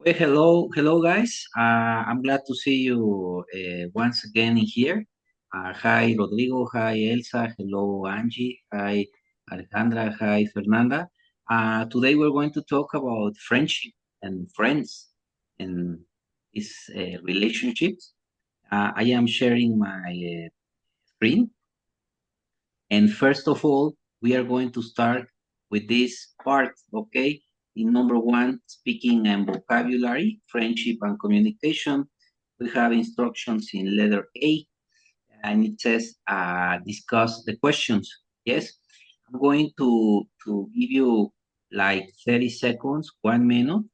Well, hello guys. I'm glad to see you once again in here. Hi Rodrigo, hi Elsa, hello Angie, hi Alejandra, hi Fernanda. Today we're going to talk about friendship and friends and these relationships. I am sharing my screen, and first of all, we are going to start with this part, okay? In number one, speaking and vocabulary, friendship and communication. We have instructions in letter A, and it says discuss the questions. Yes, I'm going to give you like 30 seconds, 1 minute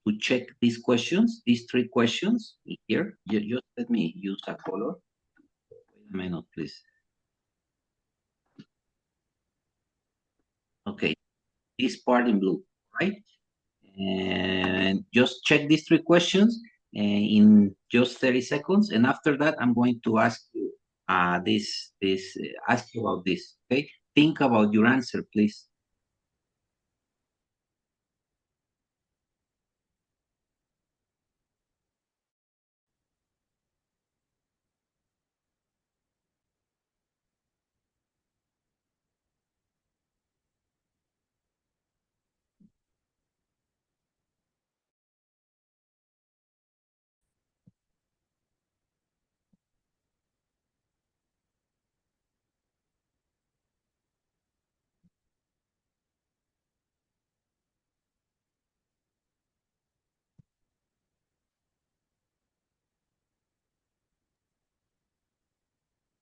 to check these questions, these three questions here. Just let me use a color. Wait a minute, please. Okay, this part in blue, right? And just check these three questions in just 30 seconds. And after that, I'm going to ask you ask you about this. Okay, think about your answer, please.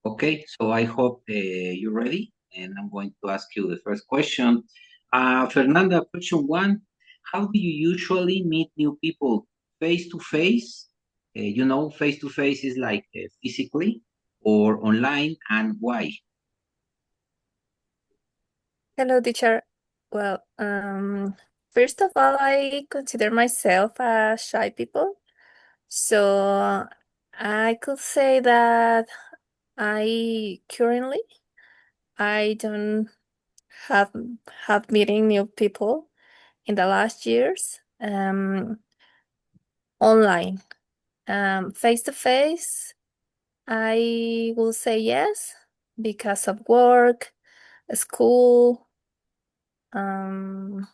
Okay, so I hope you're ready, and I'm going to ask you the first question. Fernanda, question one: how do you usually meet new people? Face to face? Face to face is like physically or online, and why? Hello, teacher. Well, first of all, I consider myself a shy people. So I could say that I don't have have meeting new people in the last years. Online, face to face, I will say yes because of work, school, um,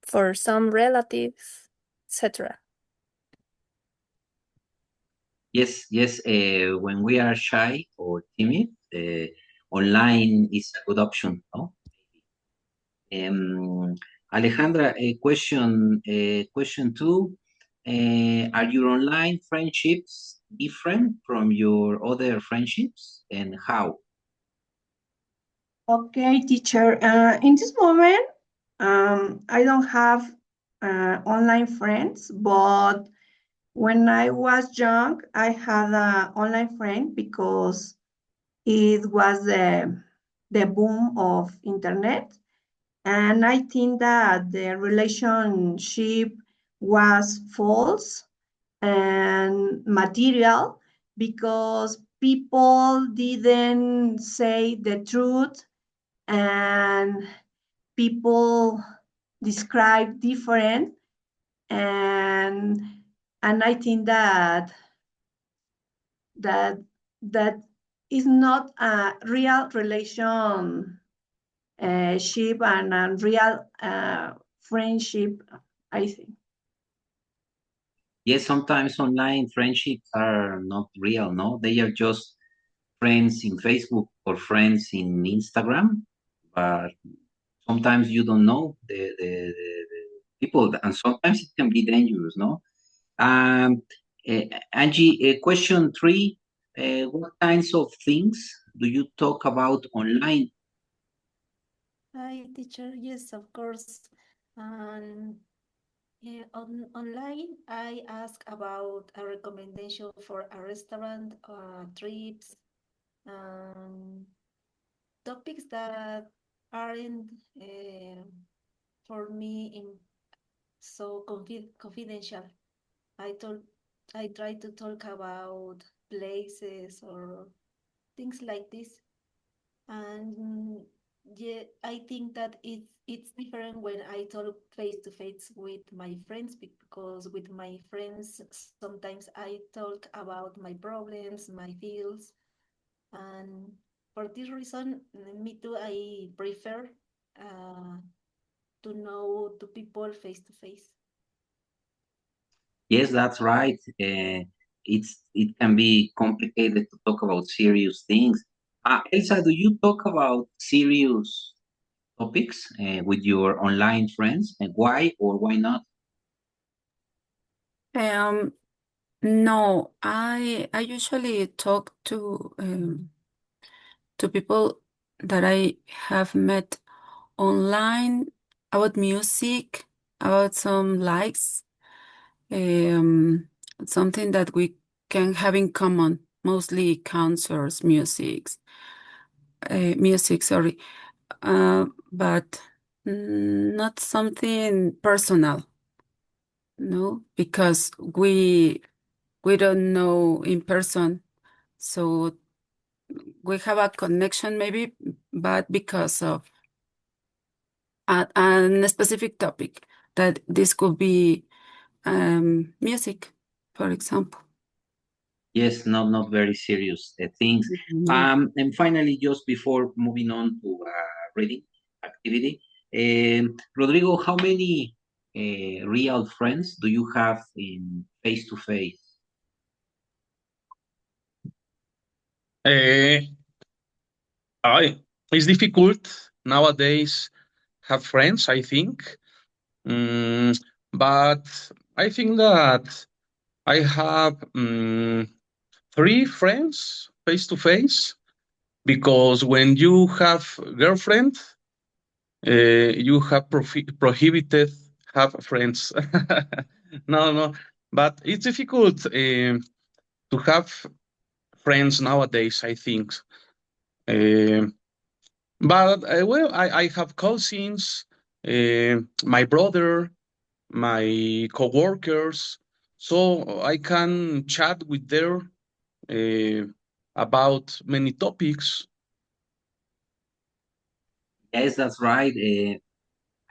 for some relatives, etc. Yes, yes. When we are shy or timid, online is a good option, no? Um, Alejandra, question two. Are your online friendships different from your other friendships, and how? Okay, teacher. In this moment, I don't have online friends, but when I was young, I had an online friend because it was the boom of internet. And I think that the relationship was false and material because people didn't say the truth and people describe different, and I think that that is not a real relation ship and a real friendship, I think. Yes, sometimes online friendships are not real, no? They are just friends in Facebook or friends in Instagram, but sometimes you don't know the people, and sometimes it can be dangerous, no? Um, Angie, question three, what kinds of things do you talk about online? Hi, teacher. Yes, of course. And online, I ask about a recommendation for a restaurant, trips, um, topics that aren't for me in so confidential. I told I try to talk about places or things like this. And Yeah, I think that it's different when I talk face to face with my friends because with my friends sometimes I talk about my problems, my feels, and for this reason, me too, I prefer uh, to know to people face to face. Yes, that's right. It can be complicated to talk about serious things. Elsa, do you talk about serious topics with your online friends, and why or why not? Um, no, I usually talk to people that I have met online about music, about some likes, um, something that we can have in common, mostly concerts, music, sorry, but not something personal, no, because we don't know in person, so we have a connection maybe, but because of a specific topic that this could be music, for example. Yes, not very serious things. No. And finally, just before moving on to reading activity, Rodrigo, how many real friends do you have in face to face? Uh, I it's difficult nowadays have friends, I think. Mm, but I think that I have three friends face to face because when you have girlfriend, you have prohibited have friends. No, but it's difficult to have friends nowadays. I think. Um But well, I have cousins, my brother, my coworkers, so I can chat with them uh, about many topics. Yes, that's right.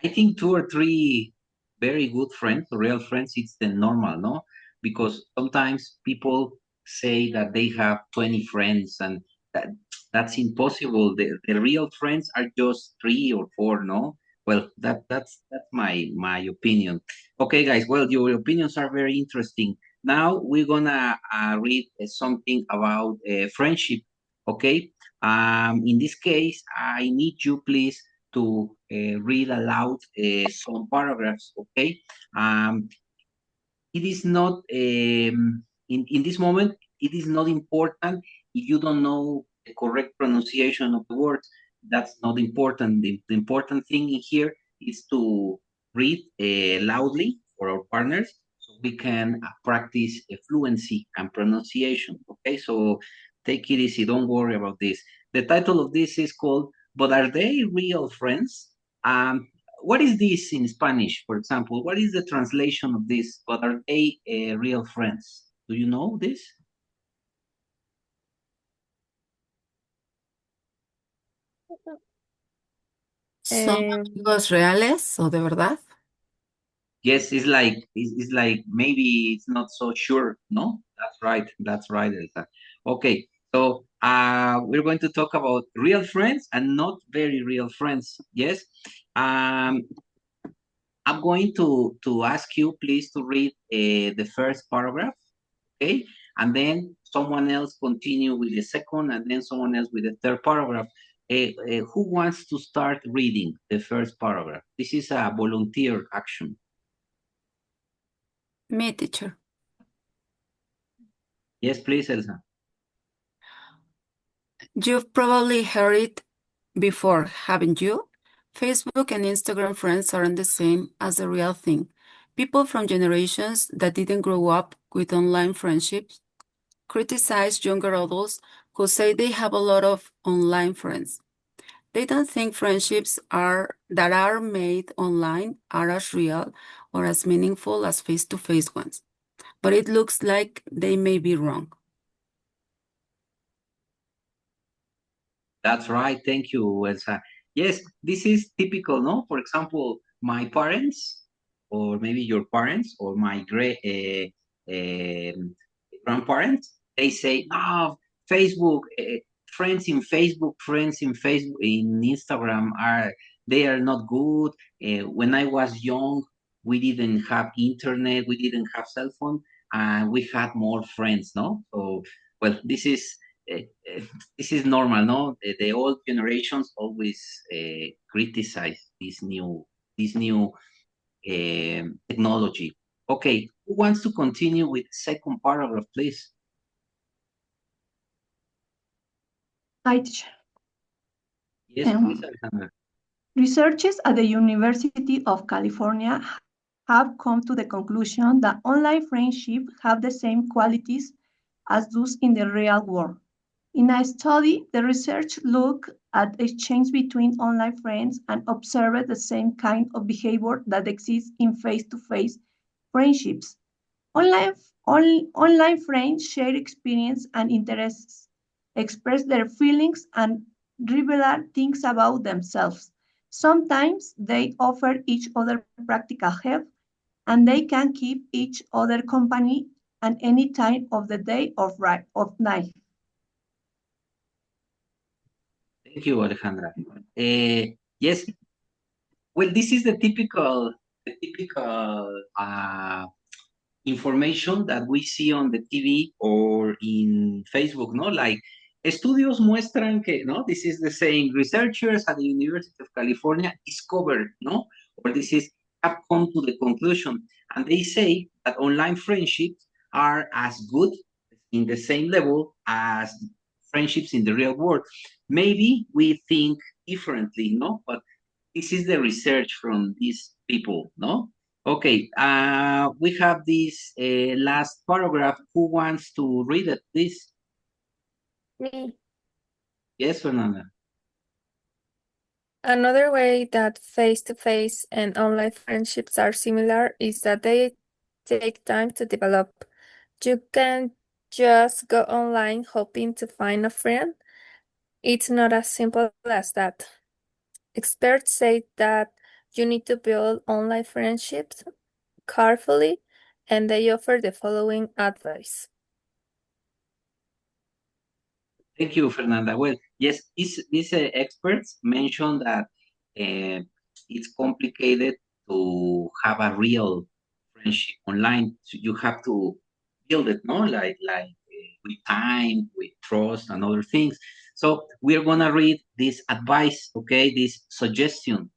I think two or three very good friends, real friends, it's the normal, no? Because sometimes people say that they have 20 friends and that that's impossible. The real friends are just three or four, no? Well, that's my opinion. Okay, guys. Well, your opinions are very interesting. Now we're gonna read something about friendship. Okay. In this case, I need you please to read aloud some paragraphs, okay? It is not, in this moment, it is not important if you don't know the correct pronunciation of the words. That's not important. The important thing in here is to read loudly for our partners so we can practice fluency and pronunciation, okay? So take it easy. Don't worry about this. The title of this is called, But Are They Real Friends? What is this in Spanish, for example? What is the translation of this? But are they real friends? Do you know this? ¿Son Eh, amigos reales o de verdad? Yes, it's like maybe it's not so sure. No, that's right. That's right, Elsa. Okay, so we're going to talk about real friends and not very real friends. Yes. Um, I'm going to ask you please to read the first paragraph, okay? And then someone else continue with the second, and then someone else with the third paragraph. Who wants to start reading the first paragraph? This is a volunteer action. Me, teacher. Yes, please, Elsa. You've probably heard it before, haven't you? Facebook and Instagram friends aren't the same as the real thing. People from generations that didn't grow up with online friendships criticize younger adults who say they have a lot of online friends. They don't think friendships are made online are as real or as meaningful as face-to-face ones. But it looks like they may be wrong. That's right. Thank you, Elsa. Yes, this is typical, no? For example, my parents, or maybe your parents, or my great grandparents, they say, "Oh, Facebook, friends in Facebook, in Instagram are they are not good." When I was young, we didn't have internet, we didn't have cell phone, and we had more friends, no? So, well, uh, uh, this is normal, no? The old generations always criticize this new technology. Okay, who wants to continue with the second paragraph, please? I teach. Yes, please, Alexandra. Researchers at the University of California have come to the conclusion that online friendships have the same qualities as those in the real world. In a study, the research looked at exchange between online friends and observed the same kind of behavior that exists in face-to-face friendships. Online, online friends share experience and interests, express their feelings, and reveal things about themselves. Sometimes they offer each other practical help, and they can keep each other company at any time of the day or of night. Thank you, Alejandra. Yes, well, this is the typical information that we see on the TV or in Facebook, no? Like, estudios muestran que, no? This is the same. Researchers at the University of California discovered, no? Or this is have come to the conclusion, and they say that online friendships are as good in the same level as friendships in the real world. Maybe we think differently, no? But this is the research from these people, no? Okay, we have this last paragraph. Who wants to read it, please? Me. Yes, Fernanda. Another way that face-to-face and online friendships are similar is that they take time to develop. You can just go online hoping to find a friend. It's not as simple as that. Experts say that you need to build online friendships carefully, and they offer the following advice. Thank you, Fernanda. Well, yes, these experts mentioned that it's complicated to have a real friendship online. So you have to build it, no? Like with time, with trust, and other things. So we are gonna read this advice, okay? This suggestion.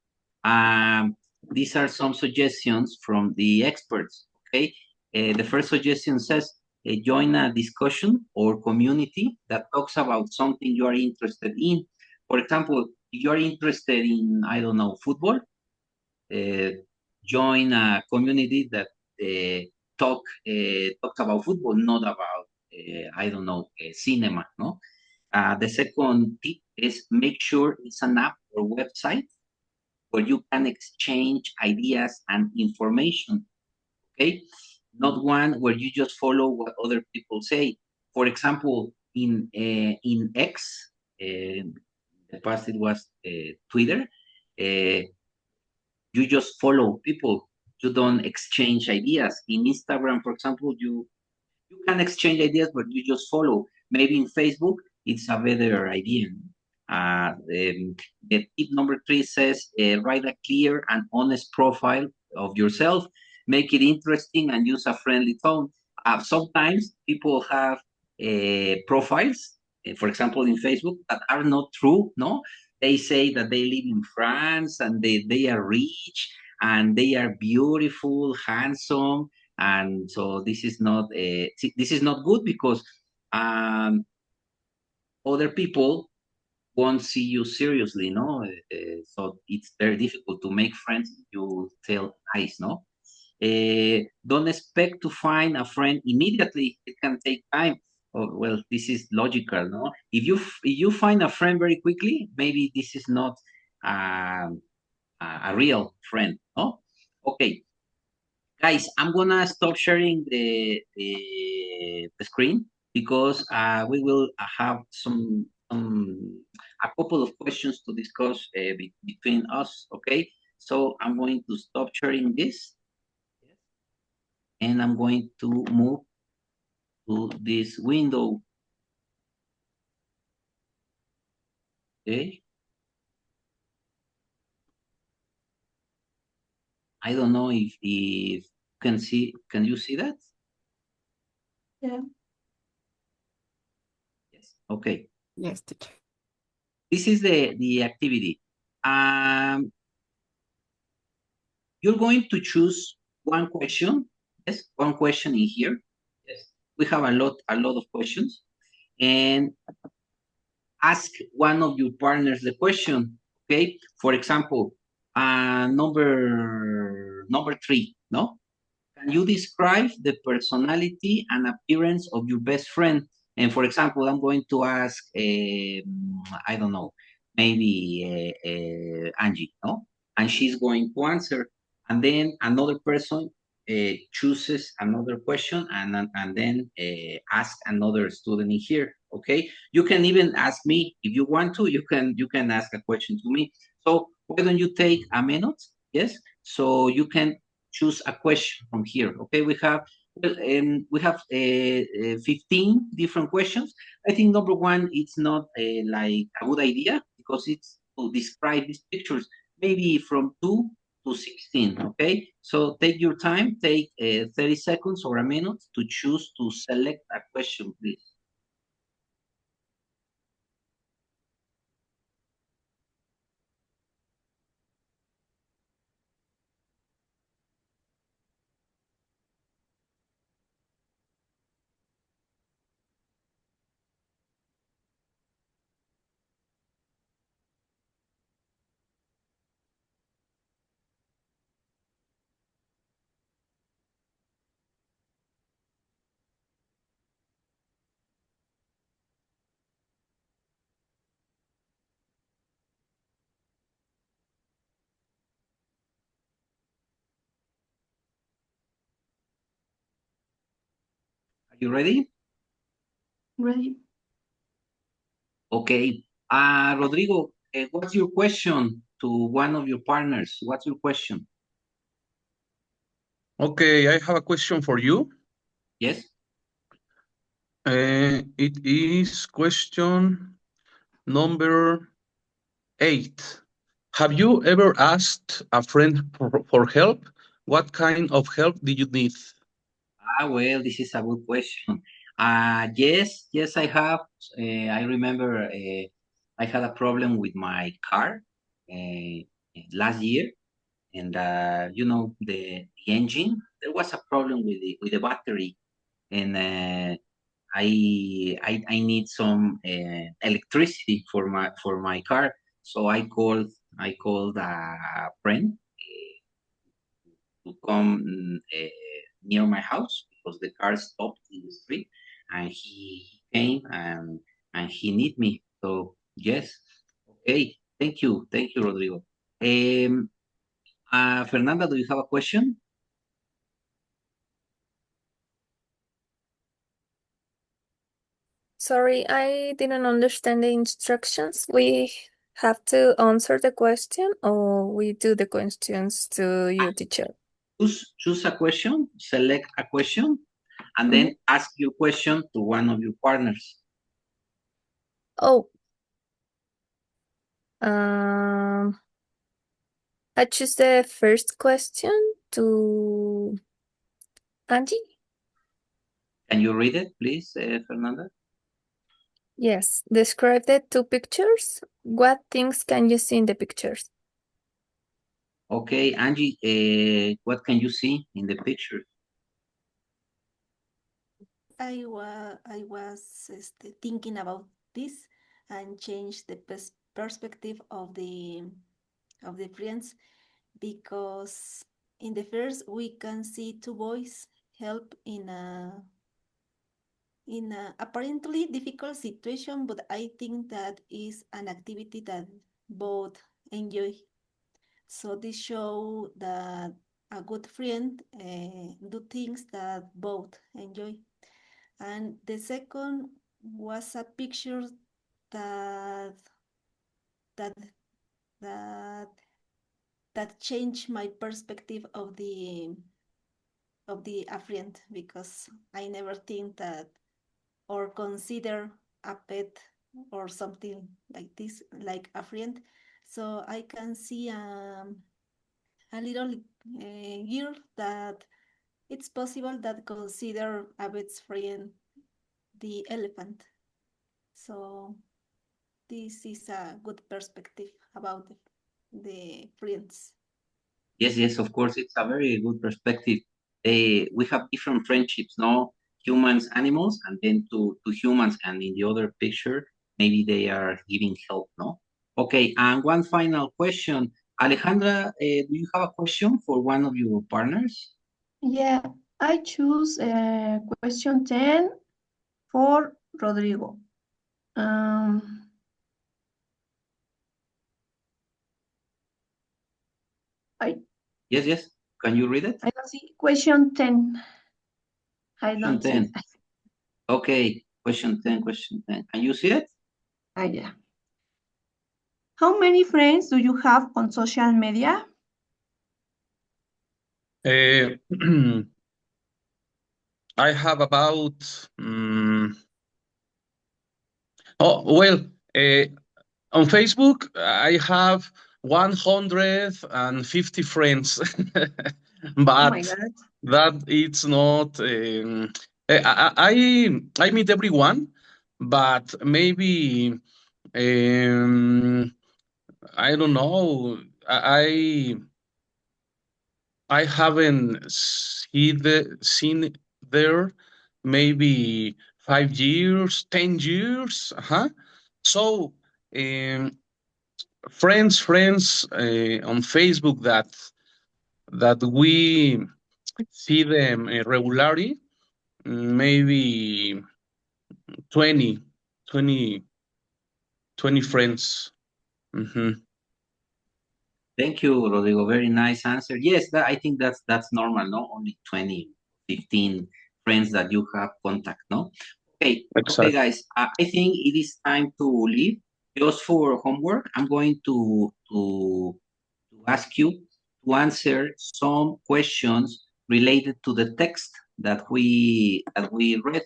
Um, these are some suggestions from the experts, okay? The first suggestion says join a discussion or community that talks about something you are interested in. For example, if you are interested in, I don't know, football, uh, join a community that talks about football, not about, I don't know, cinema. No. The second tip is make sure it's an app or website where you can exchange ideas and information. Okay, not one where you just follow what other people say. For example, in X, the past it was Twitter. You just follow people. You don't exchange ideas. In Instagram, for example, you can exchange ideas, but you just follow. Maybe in Facebook, it's a better idea. The tip number 3 says write a clear and honest profile of yourself, make it interesting, and use a friendly tone. Sometimes people have profiles, for example, in Facebook, that are not true. No, they say that they live in France and they are rich and they are beautiful, handsome, and so this is not good because um, other people won't see you seriously, no? So it's very difficult to make friends if you tell lies, no? Don't expect to find a friend immediately. It can take time. Oh, well, this is logical, no? If you find a friend very quickly, maybe this is not um, a real friend, no? Okay, guys, I'm gonna stop sharing the screen because we will have some a couple of questions to discuss between us, okay? So I'm going to stop sharing this, and I'm going to move to this window, okay? I don't know if can you see that? Yeah. Yes, okay. Yes, teacher. This is the activity. You're going to choose one question. Yes, one question in here. Yes, we have a lot of questions, and ask one of your partners the question. Okay, for example, number 3. No, can you describe the personality and appearance of your best friend? And for example, I'm going to ask, I don't know, maybe Angie, no? And she's going to answer. And then another person chooses another question, and then ask another student in here. Okay, you can even ask me if you want to. You can ask a question to me. So why don't you take a minute? Yes, so you can choose a question from here. Okay, we have 15 different questions. I think number one, it's not like a good idea because it's to describe these pictures, maybe from 2 to 16. Okay, so take your time, take 30 seconds or a minute to choose to select a question, please. Are you ready? Ready? Okay. Rodrigo, what's your question to one of your partners? What's your question? Okay, I have a question for you. Yes. It is question number 8. Have you ever asked a friend for help? What kind of help did you need? Well, this is a good question. Yes, I have. I remember I had a problem with my car uh, last year, and the engine. There was a problem with the battery, and I need some electricity for my car. So I called a friend to come near my house because the car stopped in the street, and he came and he need me. So yes, okay, thank you, Rodrigo. Fernanda, do you have a question? Sorry, I didn't understand the instructions. We have to answer the question or we do the questions to you, teacher? Choose a question, select a question, and Mhm. then ask your question to one of your partners. Oh, um, I choose the first question to Angie. Can you read it, please, Fernanda? Yes, describe the two pictures. What things can you see in the pictures? Okay, Angie, what can you see in the picture? I was thinking about this and change the perspective of the friends, because in the first we can see two boys help in a apparently difficult situation, but I think that is an activity that both enjoy. So this show that a good friend do things that both enjoy. And the second was a picture that that that that changed my perspective of the a friend, because I never think that or consider a pet or something like this like a friend. So I can see a little girl that it's possible that consider a best friend the elephant. So this is a good perspective about the friends. Yes, yes, of course, it's a very good perspective. We have different friendships, no? Humans, animals, and then to humans, and in the other picture, maybe they are giving help, no? Okay, and one final question. Alejandra, do you have a question for one of your partners? Yeah, I choose question 10 for Rodrigo. I Yes, yes. Can you read it? I don't see question 10. I Question don't see 10. it. Okay, question 10, question 10. Can you see it? Yeah. How many friends do you have on social media? I have about well, on Facebook I have 150 friends, Oh my but God. that it's not. I meet everyone, but maybe I don't know. I haven't seen there maybe 5 years, 10 years. So um, friends on Facebook that we see them regularly, maybe 20, 20, 20 friends. Mhm. Thank you, Rodrigo. Very nice answer. Yes, I think that's normal, no? Only 20, 15 friends that you have contact, no? Okay, Exactly. guys. I think it is time to leave. Just for homework, I'm going to ask you to answer some questions related to the text that we read.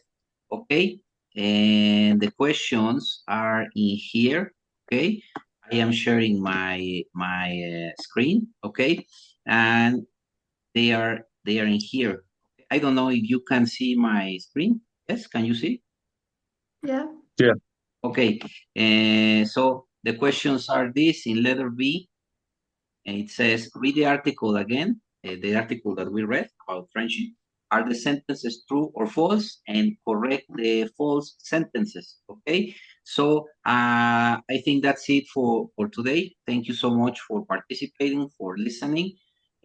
Okay, and the questions are in here. Okay, I am sharing my screen. Okay, and they are in here. I don't know if you can see my screen. Yes, can you see? Yeah. Yeah. Okay, so the questions are this in letter B. And it says, read the article again, the article that we read about friendship. Are the sentences true or false? And correct the false sentences. Okay. So I think that's it for today. Thank you so much for participating, for listening,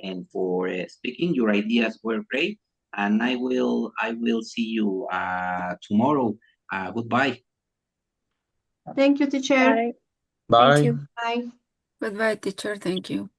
and for speaking. Your ideas were great. And I will see you tomorrow. Goodbye. Thank you, teacher. Bye. Thank Bye. you. Bye. Goodbye, teacher. Thank you.